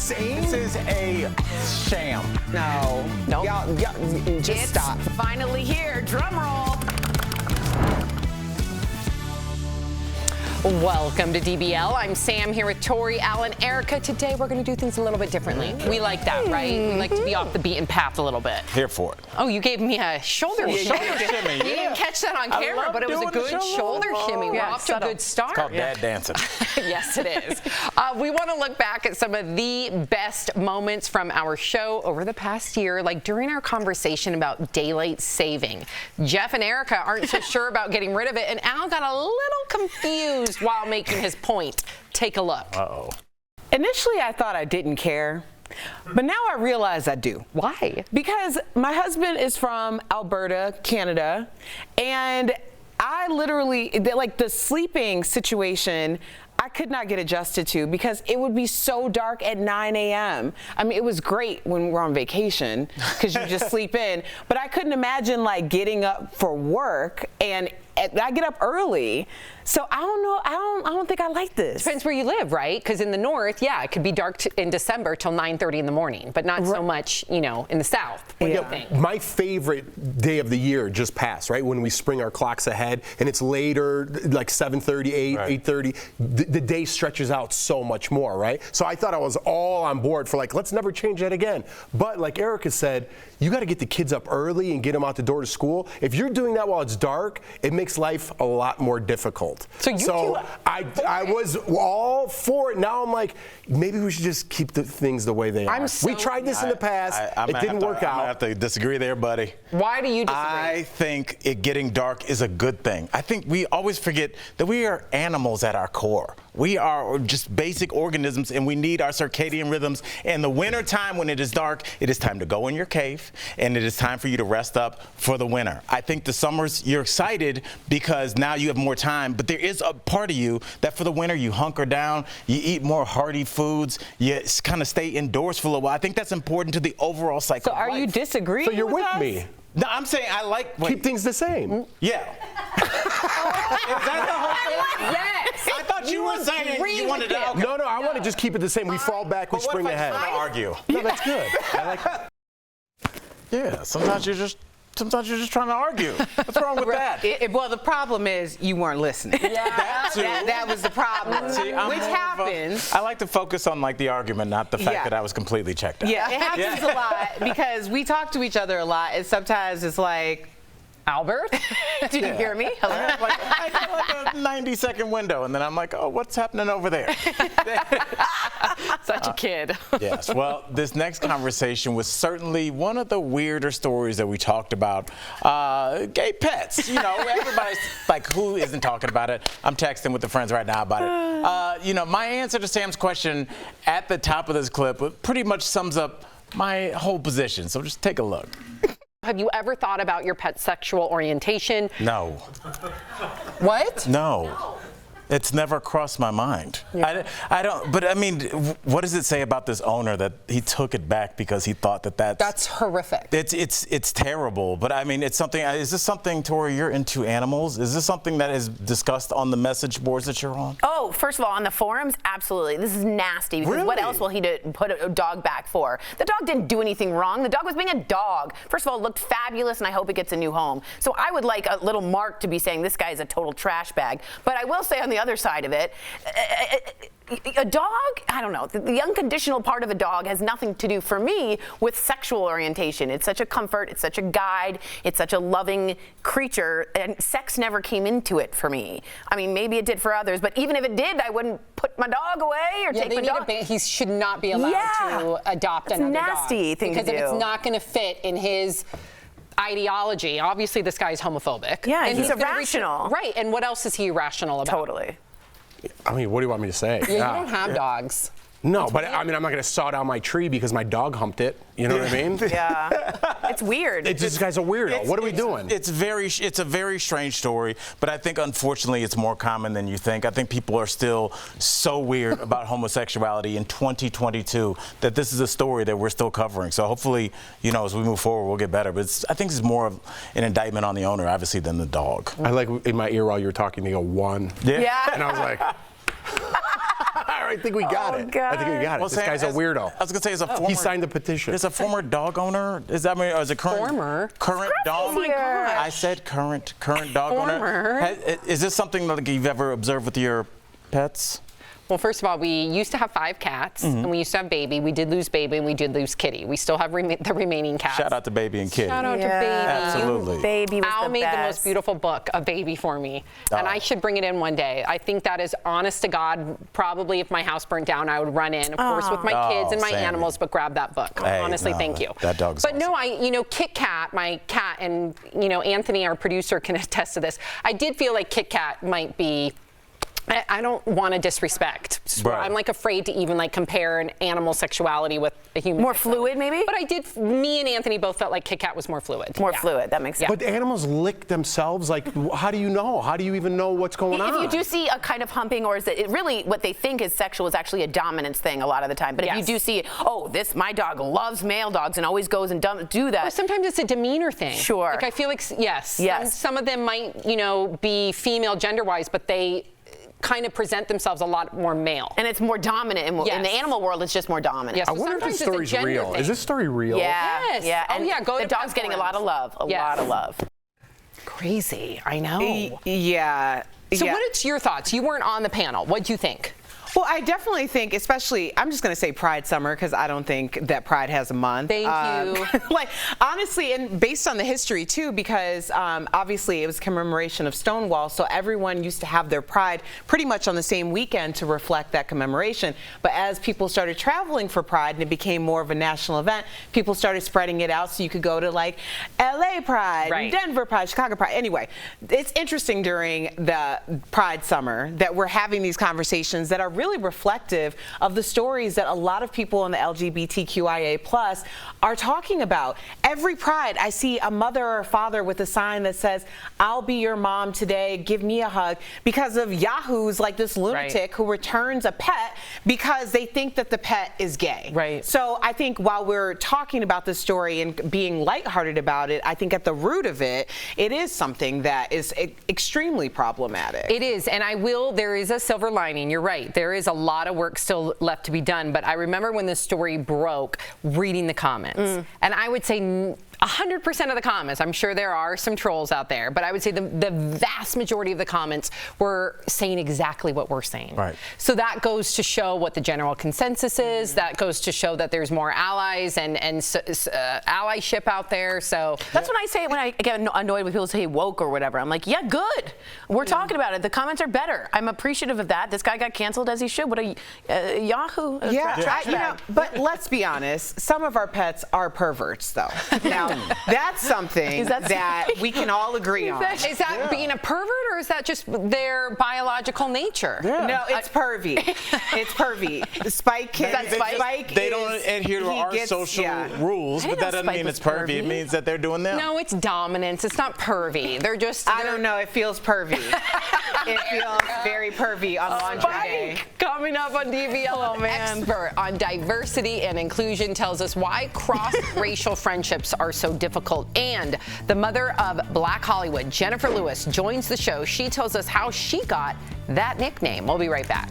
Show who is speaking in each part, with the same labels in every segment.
Speaker 1: same?
Speaker 2: This is a sham.
Speaker 3: No.
Speaker 4: Nope.
Speaker 3: Y'all, just
Speaker 4: It's
Speaker 3: stop.
Speaker 4: finally here. Drum roll. Welcome to DBL. I'm Sam here with Tori, Alan, Erica. Today we're going to do things a little bit differently. We like that, right? We like to be off the beaten path a little bit.
Speaker 2: Here for it.
Speaker 4: Oh, you gave me a shoulder shimmy. You didn't catch that on camera, but it was a good shoulder shimmy. We're off to a good start.
Speaker 2: It's called dad dancing.
Speaker 4: Yes, it is. We want to look back at some of the best moments from our show over the past year, like during our conversation about daylight saving. Jeff and Erica aren't so sure about getting rid of it, and Al got a little confused while making his point. Take a look.
Speaker 2: Uh-oh.
Speaker 3: Initially, I thought I didn't care, but now I realize I do.
Speaker 4: Why?
Speaker 3: Because my husband is from Alberta, Canada, and I literally, like the sleeping situation, I could not get adjusted to because it would be so dark at 9 a.m. I mean, it was great when we're on vacation because you just sleep in, but I couldn't imagine like getting up for work, and I get up early. So I don't know. I don't think I like this.
Speaker 4: Depends where you live, right? Because in the north, yeah, it could be dark in December till 9:30 in the morning, but not so much, you know, in the south. What do you think?
Speaker 1: My favorite day of the year just passed, right? When we spring our clocks ahead and it's later, like 7:30, 8:30. The day stretches out so much more, right? So I thought I was all on board for like, let's never change that again. But like Erica said, you got to get the kids up early and get them out the door to school. If you're doing that while it's dark, it makes life a lot more difficult.
Speaker 4: So
Speaker 1: I was all for it. Now I'm like, maybe we should just keep the things the way they are. We tried this in the past. It didn't work out.
Speaker 2: I'm gonna have to disagree there, buddy.
Speaker 4: Why do you disagree?
Speaker 2: I think it getting dark is a good thing. I think we always forget that we are animals at our core. We are just basic organisms, and we need our circadian rhythms. In the winter time, when it is dark, it is time to go in your cave, and it is time for you to rest up for the winter. I think the summers, you're excited because now you have more time, but there is a part of you that for the winter, you hunker down, you eat more hearty foods, you kind of stay indoors for a little while. I think that's important to the overall cycle
Speaker 3: So are you disagreeing?
Speaker 1: So you're with
Speaker 3: us?
Speaker 1: me.
Speaker 2: No, I'm saying I like...
Speaker 1: Keep things the same.
Speaker 2: Yeah. Is that the whole thing?
Speaker 4: Yes.
Speaker 2: I thought you were saying you wanted to... Okay.
Speaker 1: No, I want to just keep it the same. We fall back, we spring ahead.
Speaker 2: What if I try to argue?
Speaker 1: No, that's good. I like that.
Speaker 2: Yeah, sometimes you're just trying to argue. What's wrong with that?
Speaker 3: Well, the problem is you weren't listening.
Speaker 4: Yeah.
Speaker 3: That was the problem.
Speaker 2: See,
Speaker 3: Which happens.
Speaker 2: I like to focus on like the argument, not the fact that I was completely checked out.
Speaker 3: Yeah, it happens a lot because we talk to each other a lot, and sometimes it's like,
Speaker 4: Albert, did you hear me? Hello.
Speaker 2: I got like a 90-second window, and then I'm like, oh, what's happening over there?
Speaker 4: Such a kid.
Speaker 2: Yes, well, this next conversation was certainly one of the weirder stories that we talked about. Gay pets, you know, everybody's like, who isn't talking about it? I'm texting with the friends right now about it. You know, my answer to Sam's question at the top of this clip pretty much sums up my whole position, so just take a look.
Speaker 4: Have you ever thought about your pet's sexual orientation?
Speaker 2: No.
Speaker 4: What?
Speaker 2: No. It's never crossed my mind. Yeah. I don't, but I mean, what does it say about this owner that he took it back because he thought that's
Speaker 4: horrific.
Speaker 2: It's terrible, but I mean, it's something, is this something, Tori, you're into animals? Is this something that is discussed on the message boards that you're on?
Speaker 5: Oh, first of all, on the forums, absolutely. This is nasty because what else will he put a dog back for? The dog didn't do anything wrong. The dog was being a dog. First of all, it looked fabulous, and I hope it gets a new home. So I would like a little mark to be saying this guy is a total trash bag. But I will say on the other side of it, a dog, I don't know, the unconditional part of a dog has nothing to do for me with sexual orientation. It's such a comfort, it's such a guide, it's such a loving creature, and sex never came into it for me. I mean, maybe it did for others, but even if it did, I wouldn't put my dog away or take my dog.
Speaker 4: He should not be allowed to adopt another dog.
Speaker 5: It's a nasty thing to do.
Speaker 4: Because if it's not going to fit in his ideology, obviously this guy is homophobic.
Speaker 5: Yeah,
Speaker 4: and
Speaker 5: he's irrational.
Speaker 4: Right, and what else is he irrational about?
Speaker 5: Totally.
Speaker 1: I mean, what do you want me to say?
Speaker 4: Yeah, you don't have dogs.
Speaker 1: No, but I mean, I'm not going to saw down my tree because my dog humped it. You know what I mean?
Speaker 5: Yeah. It's weird.
Speaker 1: This guy's a weirdo. What are we doing?
Speaker 2: It's a very strange story, but I think unfortunately it's more common than you think. I think people are still so weird about homosexuality in 2022 that this is a story that we're still covering. So hopefully, you know, as we move forward, we'll get better. But I think it's more of an indictment on the owner, obviously, than the dog.
Speaker 1: I like in my ear while you were talking, they go, one.
Speaker 5: Yeah.
Speaker 1: And I was like, all I think we got it.
Speaker 5: God.
Speaker 1: I think we got it.
Speaker 2: Well,
Speaker 1: This guy's a weirdo.
Speaker 2: I was gonna say, as a former,
Speaker 1: He signed the petition.
Speaker 2: Is a former dog owner? Is that or is it current? Current dog.
Speaker 5: Oh my gosh.
Speaker 2: I said current dog owner.
Speaker 4: Former.
Speaker 2: Is this something that you've ever observed with your pets?
Speaker 4: Well, first of all, we used to have 5 cats, and we used to have Baby. We did lose Baby, and we did lose Kitty. We still have the remaining cats.
Speaker 2: Shout out to Baby and Kitty.
Speaker 4: Shout out to Baby.
Speaker 2: Absolutely.
Speaker 5: Baby was
Speaker 4: Al
Speaker 5: the
Speaker 4: made
Speaker 5: best.
Speaker 4: the most beautiful book of Baby for me, and I should bring it in one day. I think that is, honest to God, probably if my house burnt down, I would run in, of course, with my kids and my
Speaker 2: same.
Speaker 4: animals, but grab that book.
Speaker 2: Hey,
Speaker 4: Honestly,
Speaker 2: no,
Speaker 4: thank you.
Speaker 2: that dog's
Speaker 4: But no,
Speaker 2: awesome.
Speaker 4: Kit Kat, my cat, and Anthony, our producer, can attest to this. I did feel like Kit Kat might be. I don't want to disrespect.
Speaker 2: Right.
Speaker 4: I'm like afraid to even like compare an animal sexuality with a human.
Speaker 5: More
Speaker 4: sexuality.
Speaker 5: fluid, maybe?
Speaker 4: But me and Anthony both felt like Kit Kat was more fluid.
Speaker 5: More
Speaker 4: Yeah.
Speaker 5: fluid. That makes sense.
Speaker 1: But animals lick themselves. Like, how do you know? How do you even know what's going on?
Speaker 5: If you do see a kind of humping, or is it really what they think is sexual is actually a dominance thing a lot of the time. But if you
Speaker 4: Yes.
Speaker 5: do see, my dog loves male dogs and always goes and do
Speaker 4: Or
Speaker 5: that.
Speaker 4: sometimes it's a demeanor thing.
Speaker 5: Sure.
Speaker 4: Like I feel like
Speaker 5: Yes.
Speaker 4: Some of them might be female gender-wise, but they kind of present themselves a lot more male.
Speaker 5: And it's more dominant. In
Speaker 4: Yes.
Speaker 5: the animal world, it's just more dominant.
Speaker 4: Yes.
Speaker 1: I wonder if this
Speaker 4: Sometimes it's a
Speaker 1: story's
Speaker 4: gender
Speaker 1: real.
Speaker 4: thing.
Speaker 1: Is this story real?
Speaker 5: Yeah.
Speaker 4: Yes.
Speaker 5: Yeah.
Speaker 4: Oh,
Speaker 5: And
Speaker 4: yeah, go
Speaker 5: the
Speaker 4: to
Speaker 5: dog's getting a lot of love. A
Speaker 4: Yes.
Speaker 5: lot of love.
Speaker 4: Crazy. I know.
Speaker 3: Yeah.
Speaker 4: So
Speaker 3: yeah.
Speaker 4: what is your thoughts? You weren't on the panel. What do you think?
Speaker 3: Well, I definitely think, especially, I'm just going to say Pride Summer because I don't think that Pride has a month.
Speaker 4: Thank you.
Speaker 3: Like, honestly, and based on the history, too, because obviously it was commemoration of Stonewall, so everyone used to have their Pride pretty much on the same weekend to reflect that commemoration. But as people started traveling for Pride and it became more of a national event, people started spreading it out so you could go to, like, LA Pride,
Speaker 4: Right.
Speaker 3: Denver Pride, Chicago Pride. Anyway, it's interesting during the Pride Summer that we're having these conversations that are really reflective of the stories that a lot of people in the LGBTQIA+ are talking about. Every Pride, I see a mother or a father with a sign that says, "I'll be your mom today, give me a hug," because of yahoos like this lunatic who returns a pet because they think that the pet is gay.
Speaker 4: Right.
Speaker 3: So I think while we're talking about this story and being lighthearted about it, I think at the root of it, it is something that is extremely problematic.
Speaker 4: It is, and there is a silver lining. You're right. There is a lot of work still left to be done, but I remember when this story broke, reading the comments, and I would say 100% of the comments, I'm sure there are some trolls out there, but I would say the vast majority of the comments were saying exactly what we're saying.
Speaker 2: Right.
Speaker 4: So that goes to show what the general consensus is. That goes to show that there's more allies and allyship out there. So
Speaker 5: That's when I say, when I get annoyed when people say woke or whatever, I'm like, yeah, good. We're talking about it. The comments are better. I'm appreciative of that. This guy got canceled as he should. What a Yahoo. Trash bag.
Speaker 3: But let's be honest, some of our pets are perverts, though. Now, that's something that we can all agree on.
Speaker 4: is that being a pervert, or is that just their biological nature?
Speaker 3: No, it's pervy. It's pervy. Spike can.
Speaker 2: They don't adhere to our social rules, but that doesn't mean it's pervy. It means that they're doing them.
Speaker 4: No, it's dominance. It's not pervy. They're just.
Speaker 3: I don't know. It feels pervy. It feels very pervy on laundry day.
Speaker 4: Coming up on DBL, expert on diversity and inclusion tells us why cross-racial friendships are so difficult. And the mother of Black Hollywood, Jennifer Lewis, joins the show. She tells us how she got that nickname. We'll be right back.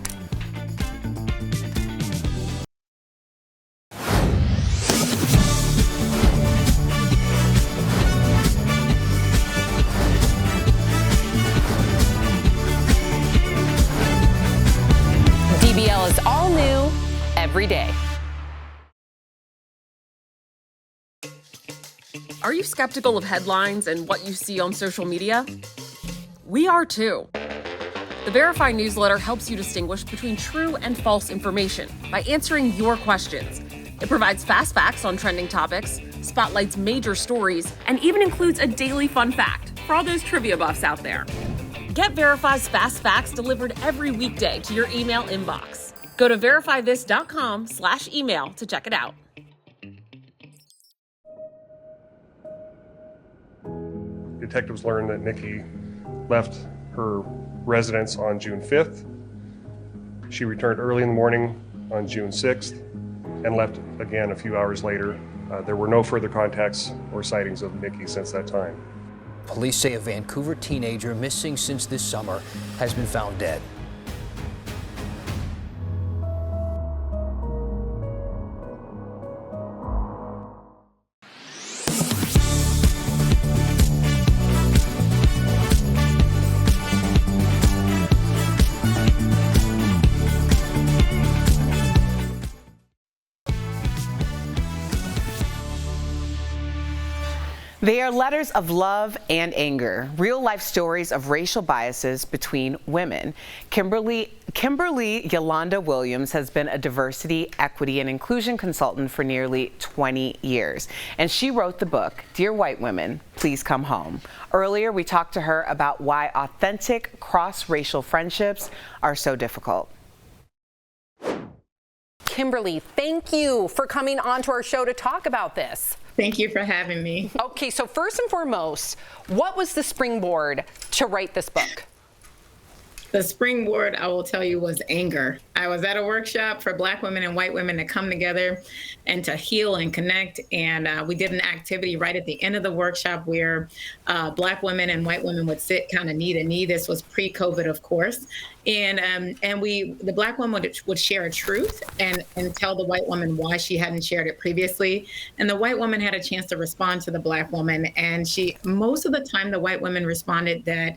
Speaker 4: DBL is all new every day.
Speaker 6: Are you skeptical of headlines and what you see on social media? We are too. The Verify newsletter helps you distinguish between true and false information by answering your questions. It provides fast facts on trending topics, spotlights major stories, and even includes a daily fun fact for all those trivia buffs out there. Get Verify's fast facts delivered every weekday to your email inbox. Go to verifythis.com/email to check it out.
Speaker 7: Detectives learned that Nikki left her residence on June 5th. She returned early in the morning on June 6th and left again a few hours later. There were no further contacts or sightings of Nikki since that time.
Speaker 8: Police say a Vancouver teenager missing since this summer has been found dead.
Speaker 3: They are letters of love and anger, real-life stories of racial biases between women. Kimberly Yolanda Williams has been a diversity, equity, and inclusion consultant for nearly 20 years. And she wrote the book, Dear White Women, Please Come Home. Earlier, we talked to her about why authentic cross-racial friendships are so difficult.
Speaker 4: Kimberly, thank you for coming on to our show to talk about this.
Speaker 9: Thank you for having me.
Speaker 4: Okay, so first and foremost, what was the springboard to write this book?
Speaker 9: The springboard, I will tell you, was anger. I was at a workshop for Black women and white women to come together and to heal and connect. And we did an activity right at the end of the workshop where Black women and white women would sit kind of knee to knee. This was pre-COVID, of course. And the Black woman would share a truth and tell the white woman why she hadn't shared it previously. And the white woman had a chance to respond to the Black woman. And most of the time, the white women responded that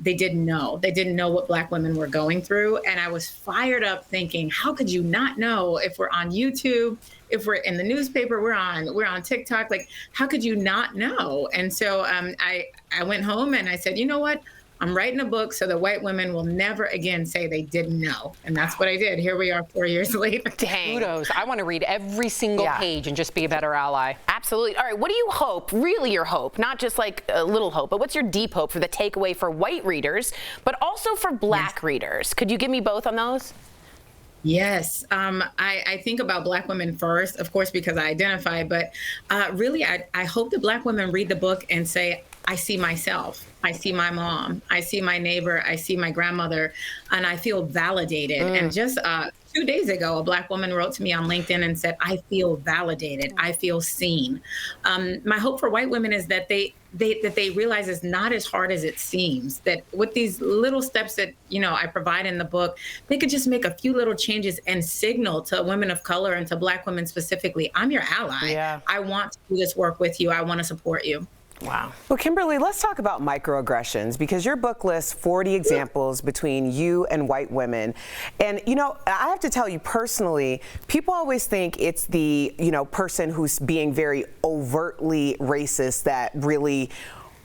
Speaker 9: they didn't know. They didn't know what Black women were going through. And I was fired up thinking, how could you not know if we're on YouTube? If we're in the newspaper, we're on TikTok, like, how could you not know? And so I went home and I said, you know what? I'm writing a book so the white women will never again say they didn't know. And that's what I did. Here we are 4 years later.
Speaker 4: Dang. Kudos. I want to read every single page and just be a better ally.
Speaker 5: Absolutely. All right, what do you hope, really your hope, not just like a little hope, but what's your deep hope for the takeaway for white readers, but also for Black readers? Could you give me both on those?
Speaker 9: Yes. I think about Black women first, of course, because I identify, but really, I hope that Black women read the book and say, I see myself. I see my mom. I see my neighbor. I see my grandmother, and I feel validated. And just 2 days ago, a Black woman wrote to me on LinkedIn and said, I feel validated. I feel seen. My hope for white women is that they realize it's not as hard as it seems, that with these little steps that, I provide in the book, they could just make a few little changes and signal to women of color and to Black women specifically, I'm your ally.
Speaker 3: Yeah.
Speaker 9: I want to do this work with you. I want to support you.
Speaker 3: Wow. Well, Kimberly, let's talk about microaggressions, because your book lists 40 examples between you and white women. And, I have to tell you personally, people always think it's the, person who's being very overtly racist that really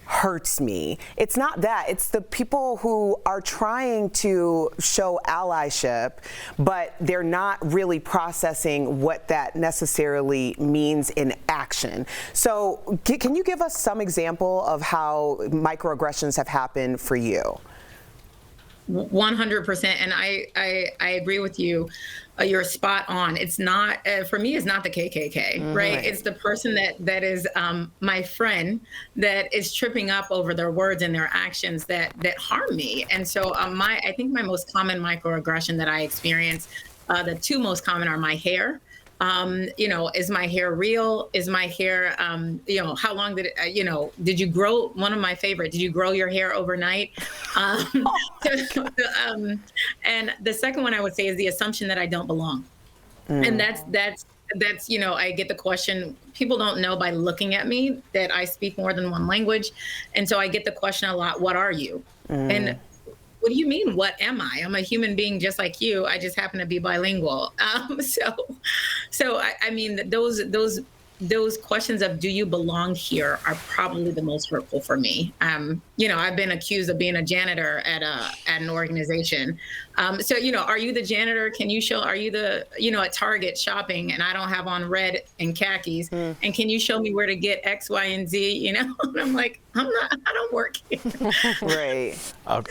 Speaker 3: hurts me. It's not that. It's the people who are trying to show allyship, but they're not really processing what that necessarily means in action. So can you give us some example of how microaggressions have happened for you?
Speaker 9: 100%. And I agree with you. You're spot on. It's not, for me, it's not the KKK, right? It's the person that is my friend that is tripping up over their words and their actions that harm me. And so I think my most common microaggression that I experience, the two most common are my hair. Is my hair real? Is my hair, how long did it, did you grow, one of my favorite, did you grow your hair overnight? And the second one I would say is the assumption that I don't belong. And that's, I get the question, people don't know by looking at me that I speak more than one language. And so I get the question a lot, what are you? And what do you mean, what am I? I'm a human being just like you. I just happen to be bilingual. So I mean, those questions of do you belong here are probably the most hurtful for me. I've been accused of being a janitor at an organization. So, are you the janitor? Can you show, are you the, at Target shopping and I don't have on red and khakis and can you show me where to get X, Y, and Z, And I'm like, I don't work here.
Speaker 3: Right.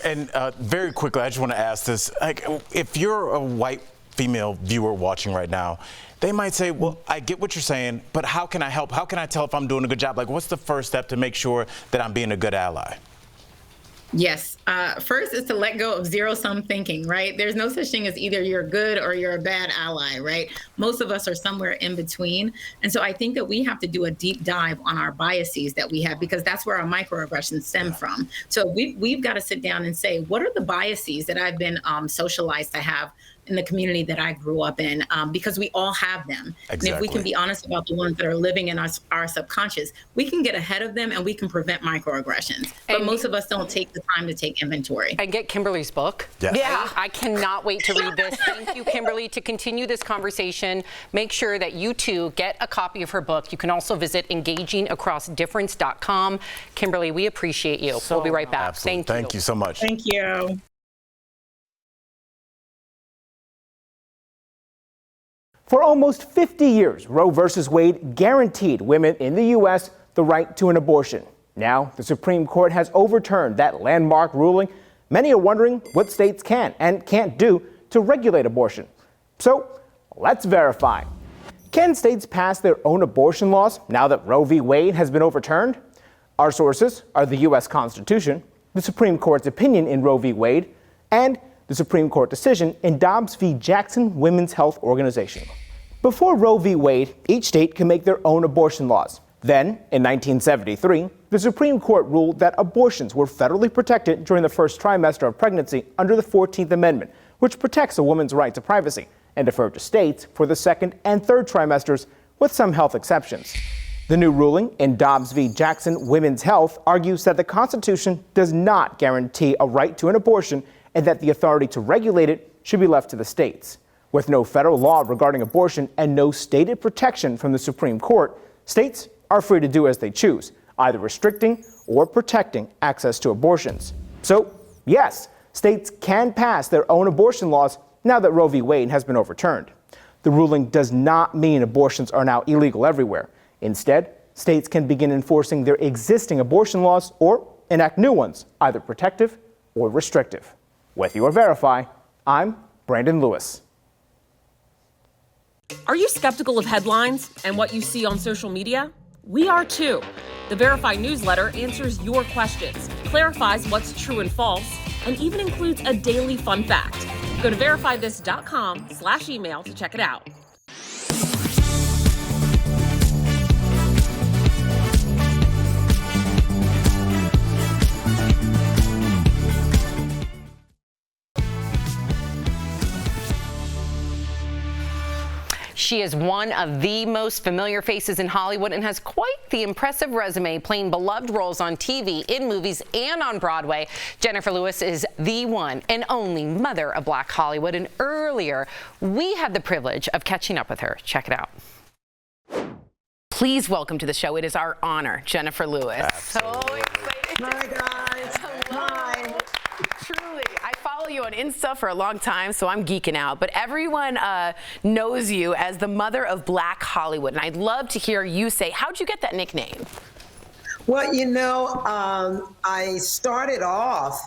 Speaker 2: And very quickly, I just want to ask this, like, if you're a white female viewer watching right now, they might say, well, I get what you're saying, but how can I help? How can I tell if I'm doing a good job? Like, what's the first step to make sure that I'm being a good ally?
Speaker 9: Yes. First is to let go of zero-sum thinking, right? There's no such thing as either you're good or you're a bad ally, right? Most of us are somewhere in between. And so I think that we have to do a deep dive on our biases that we have, because that's where our microaggressions stem from. So we've got to sit down and say, what are the biases that I've been socialized to have in the community that I grew up in, because we all have them.
Speaker 2: Exactly.
Speaker 9: And if we can be honest about the ones that are living in our subconscious, we can get ahead of them and we can prevent microaggressions. But most of us don't take the time to take inventory.
Speaker 4: And get Kimberly's book.
Speaker 2: Yeah.
Speaker 4: I cannot wait to read this. Thank you, Kimberly. To continue this conversation, make sure that you too get a copy of her book. You can also visit engagingacrossdifference.com. Kimberly, we appreciate you. We'll be right back.
Speaker 2: Absolutely. Thank you so much.
Speaker 9: Thank you.
Speaker 10: For almost 50 years, Roe v. Wade guaranteed women in the U.S. the right to an abortion. Now, the Supreme Court has overturned that landmark ruling. Many are wondering what states can and can't do to regulate abortion. So, let's verify. Can states pass their own abortion laws now that Roe v. Wade has been overturned? Our sources are the U.S. Constitution, the Supreme Court's opinion in Roe v. Wade, and the Supreme Court decision in Dobbs v. Jackson Women's Health Organization. Before Roe v. Wade, each state can make their own abortion laws. Then, in 1973, the Supreme Court ruled that abortions were federally protected during the first trimester of pregnancy under the 14th Amendment, which protects a woman's right to privacy, and deferred to states for the second and third trimesters, with some health exceptions. The new ruling in Dobbs v. Jackson Women's Health argues that the Constitution does not guarantee a right to an abortion and that the authority to regulate it should be left to the states. With no federal law regarding abortion and no stated protection from the Supreme Court, states are free to do as they choose, either restricting or protecting access to abortions. So, yes, states can pass their own abortion laws now that Roe v. Wade has been overturned. The ruling does not mean abortions are now illegal everywhere. Instead, states can begin enforcing their existing abortion laws or enact new ones, either protective or restrictive. With your Verify, I'm Brandon Lewis.
Speaker 6: Are you skeptical of headlines and what you see on social media? We are too. The Verify newsletter answers your questions, clarifies what's true and false, and even includes a daily fun fact. Go to verifythis.com/email to check it out.
Speaker 4: She is one of the most familiar faces in Hollywood and has quite the impressive resume, playing beloved roles on TV, in movies, and on Broadway. Jennifer Lewis is the one and only mother of Black Hollywood, and earlier we had the privilege of catching up with her. Check it out.
Speaker 5: Please welcome to the show. It is our honor, Jennifer Lewis.
Speaker 2: Absolutely.
Speaker 5: So excited.
Speaker 11: Hi, guys.
Speaker 5: Hi. Truly, I follow you on Insta for a long time, so I'm geeking out. But everyone knows you as the mother of Black Hollywood, and I'd love to hear you say, how'd you get that nickname?
Speaker 11: Well, you know, I started off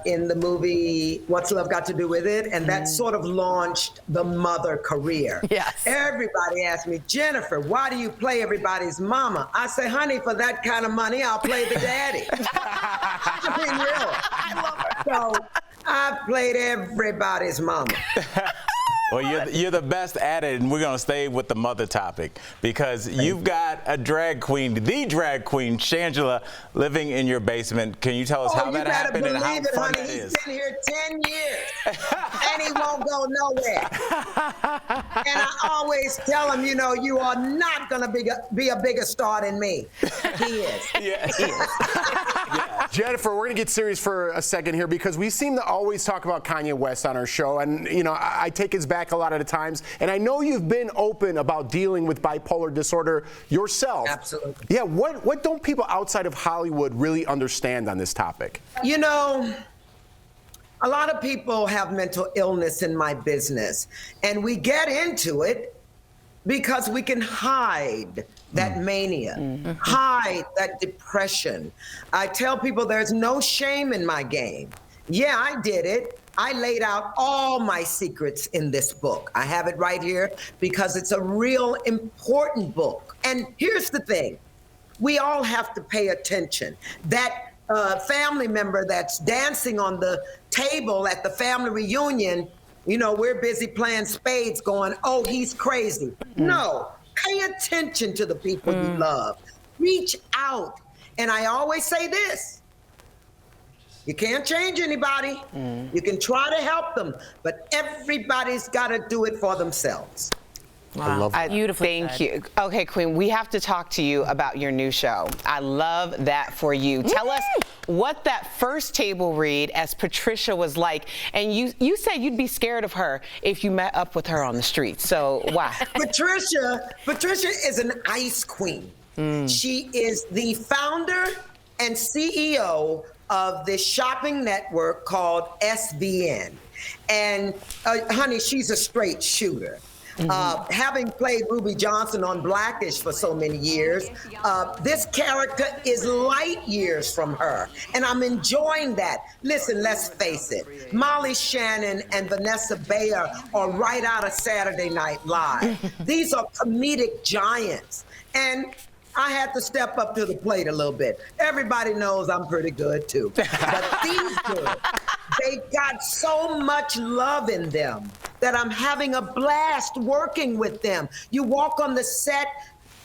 Speaker 11: in the movie What's Love Got to Do with It? And that sort of launched the mother career.
Speaker 5: Yes.
Speaker 11: Everybody asked me, Jennifer, why do you play everybody's mama? I say, honey, for that kind of money, I'll play the daddy. I mean, really. I love her. So I played everybody's mama.
Speaker 2: Well, you're the best at it, and we're going to stay with the mother topic because you've got a drag queen, the drag queen, Shangela, living in your basement. Can you tell us how that happened and how fun it is?
Speaker 11: He's been here 10 years, and he won't go nowhere. And I always tell him, you know, you are not going to be a bigger star than me. He is.
Speaker 2: Yeah.
Speaker 11: He is.
Speaker 1: Yeah. Jennifer, we're going to get serious for a second here because we seem to always talk about Kanye West on our show, and, you know, I take his back a lot of the times, and I know you've been open about dealing with bipolar disorder yourself.
Speaker 11: Absolutely.
Speaker 1: Yeah, what don't people outside of Hollywood really understand on this topic?
Speaker 11: You know, a lot of people have mental illness in my business, and we get into it because we can hide that mania, hide that depression. I tell people there's no shame in my game. Yeah, I did it. I laid out all my secrets in this book. I have it right here because it's a real important book. And here's the thing. We all have to pay attention. That family member that's dancing on the table at the family reunion, you know, we're busy playing spades going, oh, he's crazy. No, pay attention to the people you love. Reach out. And I always say this. You can't change anybody. You can try to help them, but everybody's got to do it for themselves.
Speaker 3: Wow.
Speaker 1: I love that.
Speaker 5: Beautifully
Speaker 3: Thank
Speaker 5: said.
Speaker 3: you. Okay, Queen, we have to talk to you about your new show. I love that for you. Tell us what that first table read as Patricia was like. And you said you'd be scared of her if you met up with her on the street. So why?
Speaker 11: Patricia is an ice queen. She is the founder and CEO of this shopping network called SBN. And honey, she's a straight shooter. Having played Ruby Johnson on Blackish for so many years, this character is light years from her, and I'm enjoying that. Listen, let's face it, Molly Shannon and Vanessa Bayer are right out of Saturday Night Live. These are comedic giants, and I had to step up to the plate a little bit. Everybody knows I'm pretty good too, but these two, they got so much love in them that I'm having a blast working with them. You walk on the set,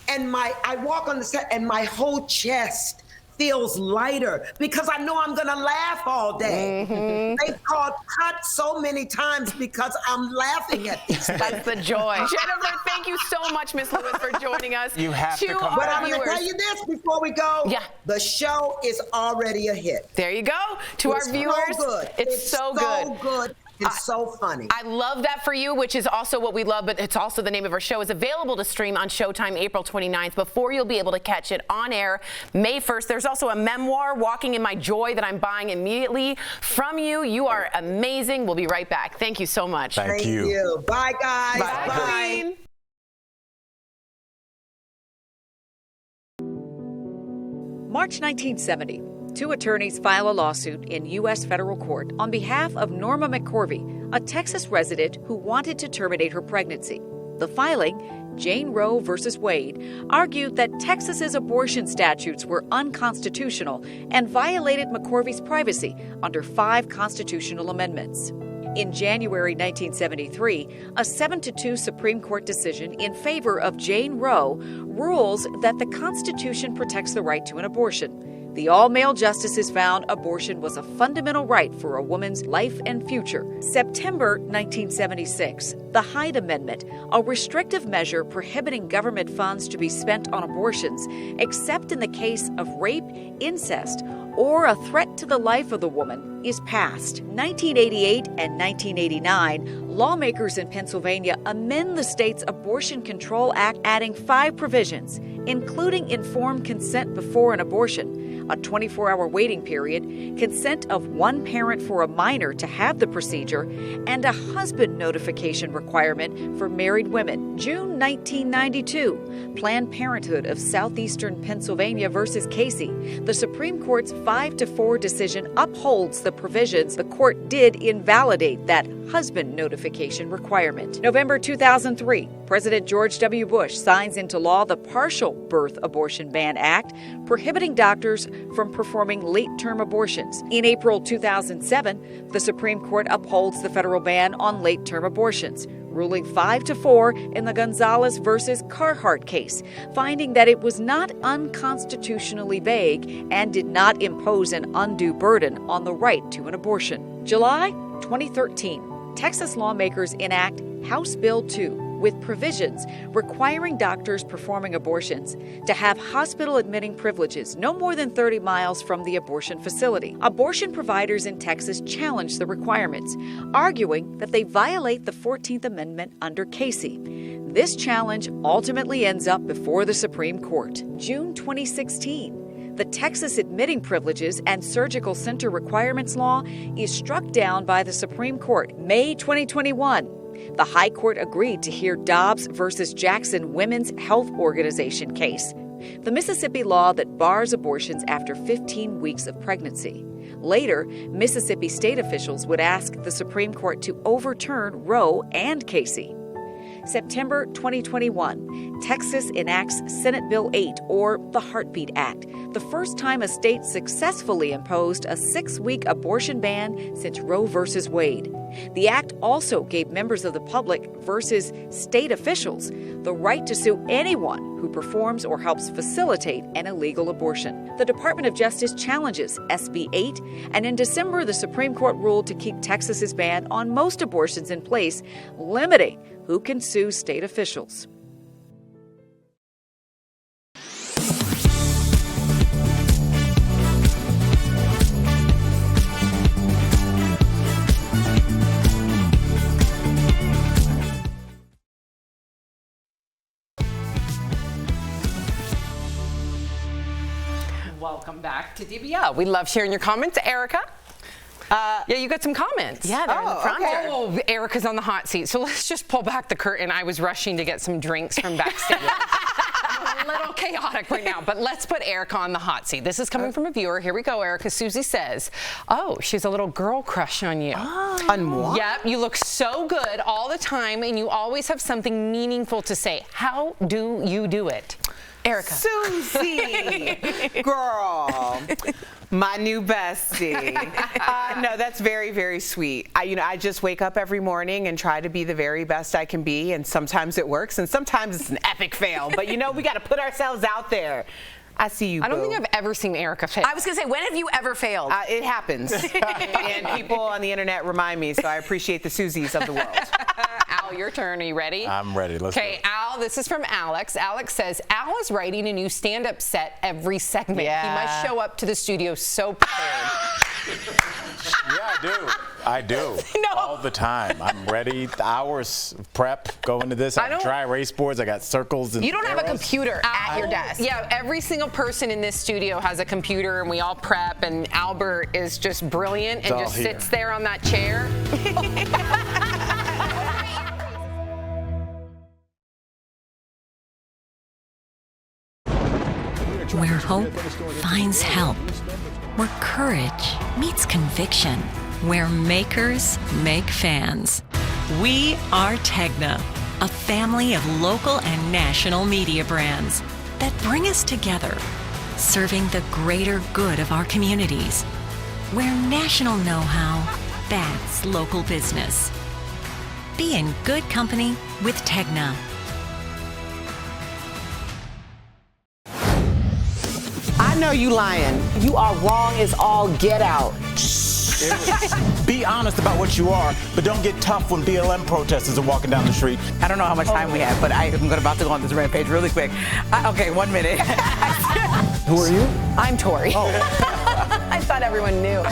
Speaker 11: and I walk on the set, and my whole chest feels lighter because I know I'm gonna laugh all day. They've called cut so many times because I'm laughing at these things.
Speaker 5: That's the joy. Jennifer, thank you so much, Miss Lewis, for joining us.
Speaker 2: You have to come
Speaker 5: our
Speaker 11: But I'm
Speaker 5: viewers.
Speaker 11: gonna tell you this before we go.
Speaker 5: Yeah.
Speaker 11: The show is already a hit.
Speaker 5: There you go. To
Speaker 11: It's
Speaker 5: our viewers,
Speaker 11: so good.
Speaker 5: it's so good.
Speaker 11: It's so funny.
Speaker 5: I love that for you, which is also what we love, but it's also the name of our show. Is available to stream on Showtime April 29th before you'll be able to catch it on air May 1st. There's also a memoir, Walking in My Joy, that I'm buying immediately from you. You are amazing. We'll be right back. Thank you so much.
Speaker 11: Thank you. Bye, guys.
Speaker 5: Bye.
Speaker 12: March 1970. Two attorneys file a lawsuit in U.S. federal court on behalf of Norma McCorvey, a Texas resident who wanted to terminate her pregnancy. The filing, Jane Roe versus Wade, argued that Texas's abortion statutes were unconstitutional and violated McCorvey's privacy under 5 constitutional amendments. In January 1973, a 7-2 Supreme Court decision in favor of Jane Roe rules that the Constitution protects the right to an abortion. The all-male justices found abortion was a fundamental right for a woman's life and future. September 1976, the Hyde Amendment, a restrictive measure prohibiting government funds to be spent on abortions, except in the case of rape, incest, or a threat to the life of the woman, is passed. 1988 and 1989, lawmakers in Pennsylvania amend the state's Abortion Control Act, adding 5 provisions, including informed consent before an abortion, a 24-hour waiting period, consent of one parent for a minor to have the procedure, and a husband notification requirement for married women. June 1992, Planned Parenthood of Southeastern Pennsylvania versus Casey. The Supreme Court's 5-4 decision upholds the provisions the court did invalidate that husband notification requirement. November 2003, President George W. Bush signs into law the Partial Birth Abortion Ban Act, prohibiting doctors from performing late-term abortions. In April 2007, the Supreme Court upholds the federal ban on late-term abortions, ruling 5-4 in the Gonzalez versus Carhart case, finding that it was not unconstitutionally vague and did not impose an undue burden on the right to an abortion. July 2013, Texas lawmakers enact House Bill 2 with provisions requiring doctors performing abortions to have hospital admitting privileges no more than 30 miles from the abortion facility. Abortion providers in Texas challenged the requirements, arguing that they violate the 14th Amendment under Casey. This challenge ultimately ends up before the Supreme Court. June 2016. The Texas Admitting Privileges and Surgical Center Requirements Law is struck down by the Supreme Court. May 2021. The High Court agreed to hear Dobbs versus Jackson Women's Health Organization case, the Mississippi law that bars abortions after 15 weeks of pregnancy. Later, Mississippi state officials would ask the Supreme Court to overturn Roe and Casey. September 2021, Texas enacts Senate Bill 8, or the Heartbeat Act, the first time a state successfully imposed a 6-week abortion ban since Roe v. Wade. The act also gave members of the public versus state officials the right to sue anyone who performs or helps facilitate an illegal abortion. The Department of Justice challenges SB 8, and in December, the Supreme Court ruled to keep Texas's ban on most abortions in place, limiting who can sue state officials.
Speaker 4: Welcome back to DBL. We love sharing your comments. Erica? Yeah, you got some comments.
Speaker 5: Yeah, they're in the prompter.
Speaker 4: Oh, Erica's on the hot seat. So let's just pull back the curtain. I was rushing to get some drinks from backstage. I'm a little chaotic right now, but let's put Erica on the hot seat. This is coming from a viewer. Here we go, Erica. Susie says, oh, she's a little girl crush on you.
Speaker 3: On what?
Speaker 4: Yep, you look so good all the time, and you always have something meaningful to say. How do you do it? Erica.
Speaker 3: Susie, girl, my new bestie. No, that's very, very sweet. I just wake up every morning and try to be the very best I can be, and sometimes it works, and sometimes it's an epic fail. But we got to put ourselves out there. I see you,
Speaker 4: I don't
Speaker 3: boo.
Speaker 4: think I've ever seen Erica fail.
Speaker 5: I was going to say, when have you ever failed?
Speaker 3: It happens. And people on the internet remind me, so I appreciate the Susies of the world.
Speaker 4: Al, your turn. Are you ready?
Speaker 2: I'm ready. Let's
Speaker 4: Okay, Al, this is from Alex. Alex says, Al is writing a new stand-up set every segment.
Speaker 3: Yeah.
Speaker 4: He must show up to the studio so prepared.
Speaker 2: Yeah, I do.
Speaker 4: No.
Speaker 2: All the time. I'm ready. The hours of prep go into this. I have dry erase boards. I got circles and
Speaker 5: You don't have a computer at your desk.
Speaker 4: Yeah, every single person in this studio has a computer, and we all prep, and Albert is just brilliant and just sits there on that chair.
Speaker 13: Where hope finds help. Where courage meets conviction. Where makers make fans. We are Tegna, a family of local and national media brands that bring us together, serving the greater good of our communities. Where national know-how backs local business. Be in good company with Tegna.
Speaker 3: I know you lying. You are wrong as all get out.
Speaker 2: Be honest about what you are, but don't get tough when BLM protesters are walking down the street.
Speaker 3: I don't know how much time we have, but I am about to go on this rampage really quick. Okay, 1 minute.
Speaker 1: Who are you?
Speaker 5: I'm Tori.
Speaker 1: Oh.
Speaker 5: I thought everyone knew.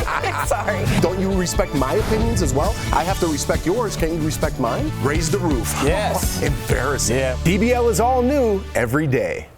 Speaker 5: Sorry.
Speaker 1: Don't you respect my opinions as well? I have to respect yours. Can't you respect mine? Raise the roof.
Speaker 2: Yes.
Speaker 1: Embarrassing.
Speaker 2: Yeah.
Speaker 1: DBL is all new every day.